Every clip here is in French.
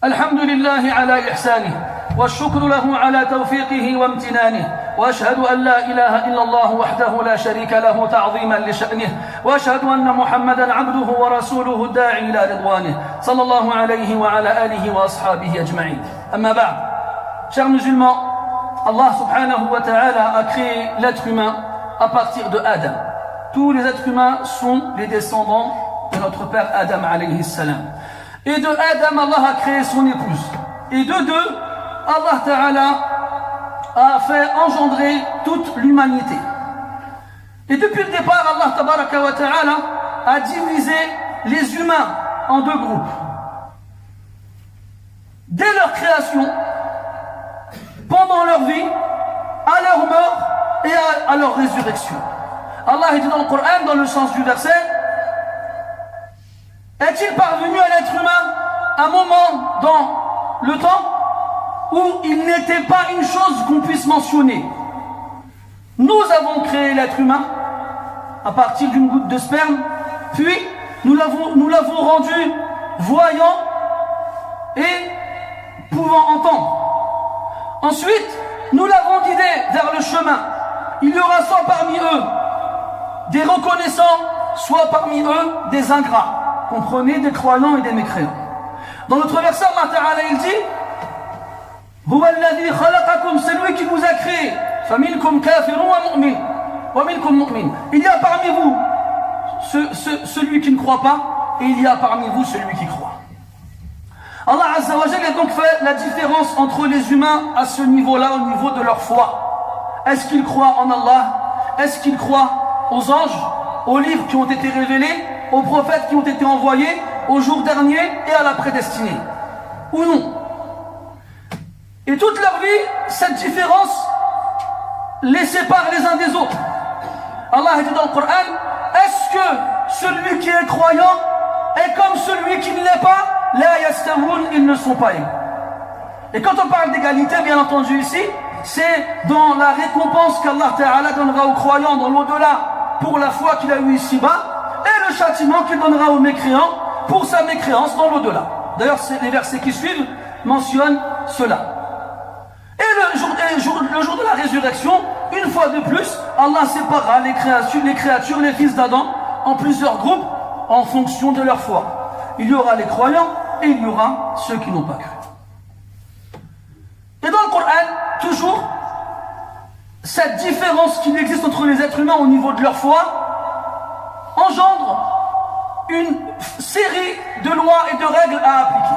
الحمد لله على إحسانه والشكر له على توفيقه وامتنانه وأشهد أن لا إله إلا الله وحده لا شريك له تعظيما لشأنه وأشهد أن محمدا عبده ورسوله الداعي إلى رضوانه صلى الله عليه وعلى آله وأصحابه أجمعين. أما بعد, chers musulmans, Allah subhanahu wa ta'ala a créé l'être humain à partir de Adam. Tous les êtres humains sont les descendants de notre père Adam alayhi salam. Et de Adam, Allah a créé son épouse. Et de deux, Allah ta'ala a fait engendrer toute l'humanité. Et depuis le départ, Allah tabaraka wa ta'ala a divisé les humains en deux groupes. Dès leur création, pendant leur vie, à leur mort et à leur résurrection. Allah dit dans le Coran, dans le sens du verset, est-il parvenu à l'être humain un moment dans le temps où il n'était pas une chose qu'on puisse mentionner? Nous avons créé l'être humain à partir d'une goutte de sperme, puis nous l'avons rendu voyant et pouvant entendre. Ensuite, nous l'avons guidé vers le chemin. Il y aura soit parmi eux des reconnaissants, soit parmi eux des ingrats. Comprenez, des croyants et des mécréants. Dans notre verset, Allah Ta'ala, il dit Huwa alladhi khalaqakum, c'est lui qui vous a créé. Faminkum kafirun wa minkum mu'min. Il y a parmi vous celui qui ne croit pas, et il y a parmi vous celui qui croit. Allah Azza wa Jalla a donc fait la différence entre les humains à ce niveau-là, au niveau de leur foi. Est-ce qu'ils croient en Allah? Est-ce qu'ils croient aux anges, aux livres qui ont été révélés, aux prophètes qui ont été envoyés, au jour dernier et à la prédestinée? Ou non? Et toute leur vie, cette différence les sépare les uns des autres. Allah dit dans le Coran, est-ce que celui qui est croyant est comme celui qui ne l'est pas? La yastawoun, ils ne sont pas égaux. Et quand on parle d'égalité, bien entendu ici, c'est dans la récompense qu'Allah Ta'ala donnera aux croyants dans l'au-delà pour la foi qu'il a eue ici-bas, et le châtiment qu'il donnera aux mécréants pour sa mécréance dans l'au-delà. D'ailleurs, les versets qui suivent mentionnent cela. Et le jour de la résurrection, une fois de plus, Allah séparera les créatures, les fils d'Adam, en plusieurs groupes en fonction de leur foi. Il y aura les croyants et il y aura ceux qui n'ont pas cru. Et dans le Coran, toujours, cette différence qui existe entre les êtres humains au niveau de leur foi engendre une série de lois et de règles à appliquer.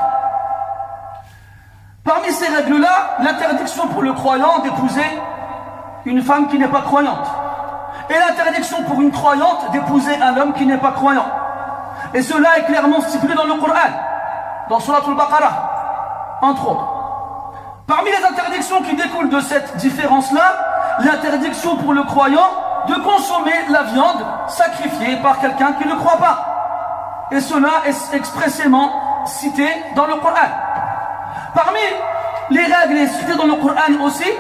Parmi ces règles-là, l'interdiction pour le croyant d'épouser une femme qui n'est pas croyante. Et l'interdiction pour une croyante d'épouser un homme qui n'est pas croyant. Et cela est clairement stipulé dans le Coran, dans Surat al-Baqarah, entre autres. Parmi les interdictions qui découlent de cette différence-là, l'interdiction pour le croyant de consommer la viande sacrifiée par quelqu'un qui ne croit pas. Et cela est expressément cité dans le Coran. Parmi les règles citées dans le Coran aussi,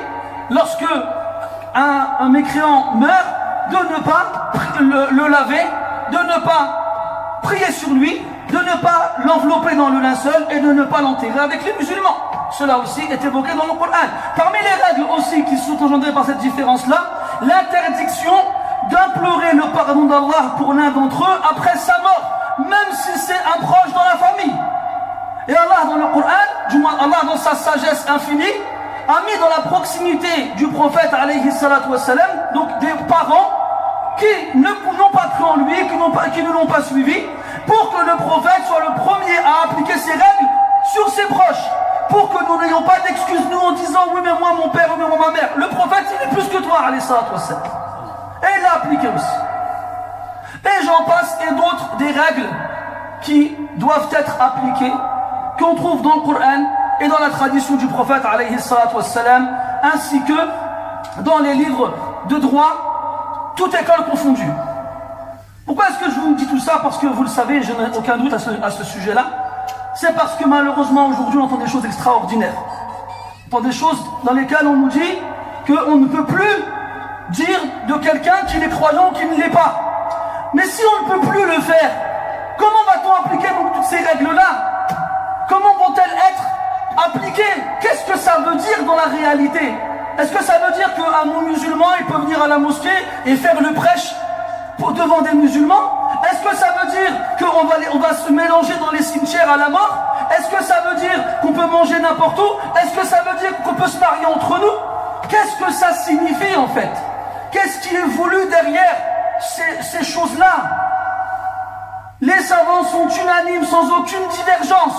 lorsque un mécréant meurt, de ne pas le laver, de ne pas prier sur lui, de ne pas l'envelopper dans le linceul et de ne pas l'enterrer avec les musulmans. Cela aussi est évoqué dans le Coran. Parmi les règles aussi qui sont engendrées par cette différence-là, l'interdiction d'implorer le pardon d'Allah pour l'un d'entre eux après sa mort, même si c'est un proche dans la famille. Et Allah dans le Coran, du moins Allah dans sa sagesse infinie, a mis dans la proximité du prophète alayhi salatu wassalam, donc des parents qui n'ont pas cru en lui, qui ne l'ont pas suivi, pour que le prophète soit le premier à appliquer ces règles sur ses proches, pour que nous n'ayons pas d'excuses nous en disant oui mais moi mon père, oui mais moi ma mère. Le prophète il est plus que toi alayhi salatu wassalam. Et il l'a appliqué aussi. Et j'en passe et d'autres des règles qui doivent être appliquées, qu'on trouve dans le Coran et dans la tradition du prophète alayhi salatu wassalam, ainsi que dans les livres de droit, toute école confondue. Pourquoi est-ce que je vous dis tout ça? Parce que vous le savez, je n'ai aucun doute à ce sujet-là. C'est parce que malheureusement aujourd'hui on entend des choses extraordinaires. On entend des choses dans lesquelles on nous dit qu'on ne peut plus dire de quelqu'un qu'il est croyant ou qu'il ne l'est pas. Mais si on ne peut plus le faire, comment va-t-on appliquer donc toutes ces règles-là? Comment vont-elles être appliquer. Qu'est-ce que ça veut dire dans la réalité? Est-ce que ça veut dire qu'un musulman, il peut venir à la mosquée et faire le prêche devant des musulmans? Est-ce que ça veut dire qu'on va se mélanger dans les cimetières à la mort? Est-ce que ça veut dire qu'on peut manger n'importe où? Est-ce que ça veut dire qu'on peut se marier entre nous? Qu'est-ce que ça signifie en fait? Qu'est-ce qui est voulu derrière ces choses-là? Les savants sont unanimes, sans aucune divergence.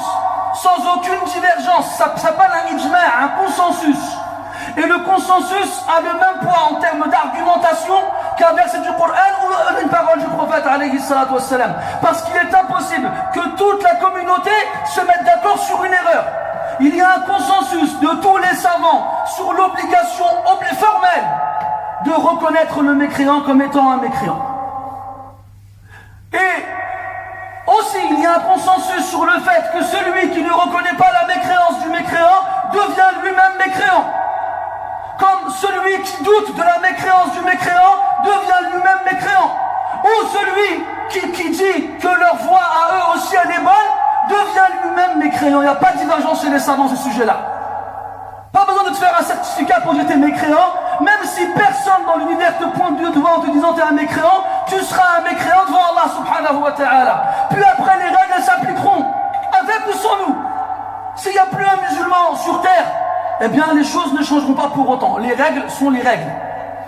Sans aucune divergence. Ça s'appelle un ijma', un consensus. Et le consensus a le même poids en termes d'argumentation qu'un verset du Coran ou une parole du prophète alayhi salatu wassalam. Parce qu'il est impossible que toute la communauté se mette d'accord sur une erreur. Il y a un consensus de tous les savants sur l'obligation formelle de reconnaître le mécréant comme étant un mécréant. Et aussi, il y a un consensus sur le fait que celui qui ne reconnaît pas la mécréance du mécréant devient lui-même mécréant. Comme celui qui doute de la mécréance du mécréant devient lui-même mécréant. Ou celui qui dit que leur voix à eux aussi elle est bonne devient lui-même mécréant. Il n'y a pas de divergence chez les savants sur ce sujet-là. Pas besoin de te faire un certificat pour dire que tu es mécréant. Même si personne dans l'univers te pointe du doigt en te disant que tu es un mécréant, tu seras un mécréant devant Allah subhanahu wa ta'ala. Puis après les règles elles s'appliqueront. Avec ou sans nous. S'il n'y a plus un musulman sur terre, eh bien les choses ne changeront pas pour autant. Les règles sont les règles.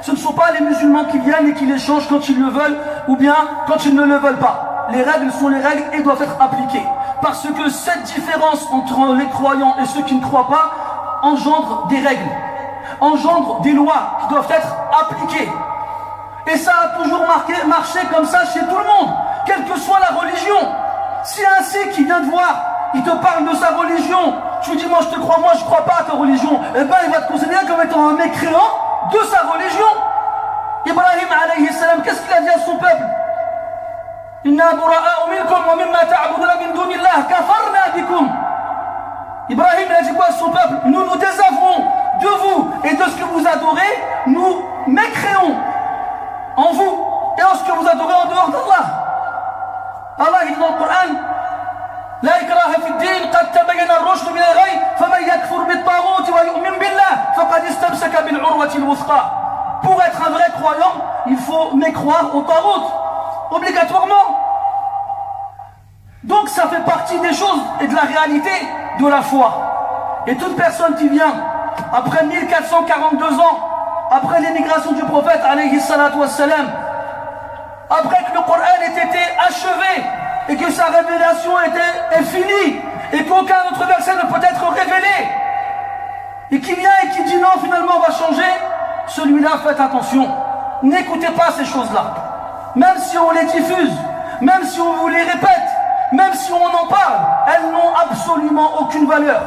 Ce ne sont pas les musulmans qui viennent et qui les changent quand ils le veulent ou bien quand ils ne le veulent pas. Les règles sont les règles et doivent être appliquées. Parce que cette différence entre les croyants et ceux qui ne croient pas engendre des règles, engendre des lois qui doivent être appliquées. Et ça a toujours marché comme ça chez tout le monde, quelle que soit la religion. Si un Sikh qui vient te voir, il te parle de sa religion, tu lui dis moi je te crois, moi je crois pas à ta religion, eh ben il va te considérer comme étant un mécréant de sa religion. Ibrahim alayhi salam, qu'est-ce qu'il a dit à son peuple? Inna bura'a'u minkum wa mimma ta'buduna min dunillah kafarna bikum. Ibrahim il a dit quoi à son peuple? Nous nous désavouons de vous et de ce que vous adorez, nous mécréons en vous et en ce que vous adorez en dehors d'Allah. Allah il dit dans le Coran: لا إكراه في الدين قد تبين الرشد من الغي فمن يكفر بالطاغوت ويؤمن بالله فقد استمسك بالعروة الوثقى. Pour être un vrai croyant, il faut mécroire au tarout, obligatoirement. Donc ça fait partie des choses et de la réalité de la foi. Et toute personne qui vient après 1442 ans, après l'émigration du prophète alayhi salatu wassalam, après que le Coran ait été achevé et que sa révélation est finie et qu'aucun autre verset ne peut être révélé, et qui vient et qui dit non, finalement on va changer, celui-là, faites attention, n'écoutez pas ces choses-là. Même si on les diffuse, même si on vous les répète, même si on en parle, elles n'ont absolument aucune valeur.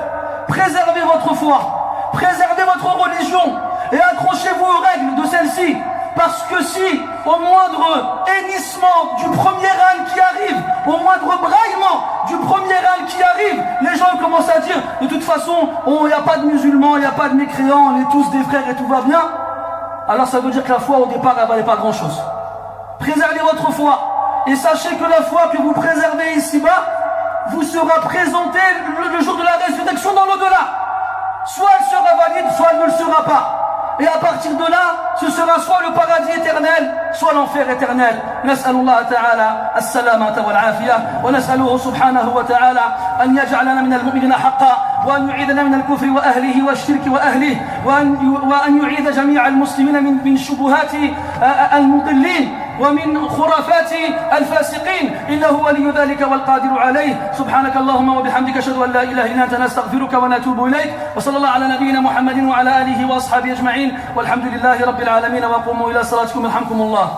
Préservez votre foi, préservez votre religion et accrochez-vous aux règles de celle-ci. Parce que si, au moindre hennissement du premier âne qui arrive, au moindre braillement du premier âne qui arrive, les gens commencent à dire, de toute façon, il n'y a pas de musulmans, il n'y a pas de mécréants, on est tous des frères et tout va bien. Alors ça veut dire que la foi au départ, elle ne valait pas grand-chose. Préservez votre foi. Et sachez que la foi que vous préservez ici-bas, vous sera présentée le jour de la résurrection dans l'au-delà. Soit elle sera valide, soit elle ne le sera pas. Et à partir de là, ce sera soit le paradis éternel, soit l'enfer éternel. نسأل الله تعالى السلامة والعافية ونسأله سبحانه وتعالى أن يجعلنا من المؤمنين حقا وأن يعيدنا من الكفر وأهله والشرك وأهله وأن يعيد جميع المسلمين من شبهات المضلين ومن خرافات الفاسقين إنه ولي ذلك والقادر عليه. سبحانك اللهم وبحمدك أشهد أن لا إله إلا أنت نستغفرك ونتوب إليك وصلى الله على نبينا محمد وعلى آله وأصحابه أجمعين والحمد لله رب العالمين وقوموا إلى صلاتكم يرحمكم الله.